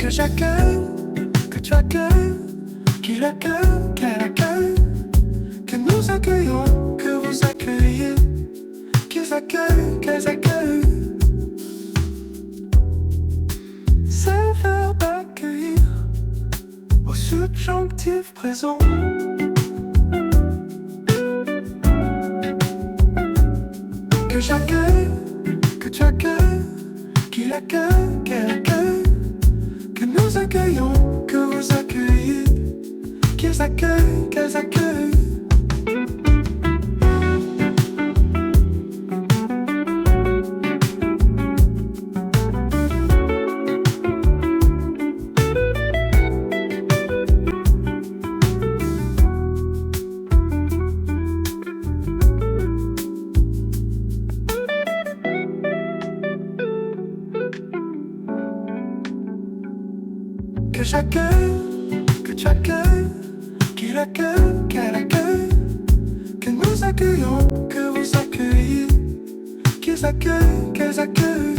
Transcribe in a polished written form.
que j'accueille, que tu accueilles, qu'il accueille, qu'elle accueille, que nous accueillons, que vous accueillez, qu'ils accueillent, qu'elles accueillent. C'est le verbe accueillir au subjonctif présent. Que j'accueille, que tu accueilles, qu'il accueille, qu'elle accueille, que nous accueillons, que vous accueillez, qu'ils accueillent, qu'elles accueillent. Que j'accueille, que tu accueilles, qu'il accueille, qu'elle accueille, que nous accueillons, que vous accueillez, qu'ils accueillent, qu'elles accueillent.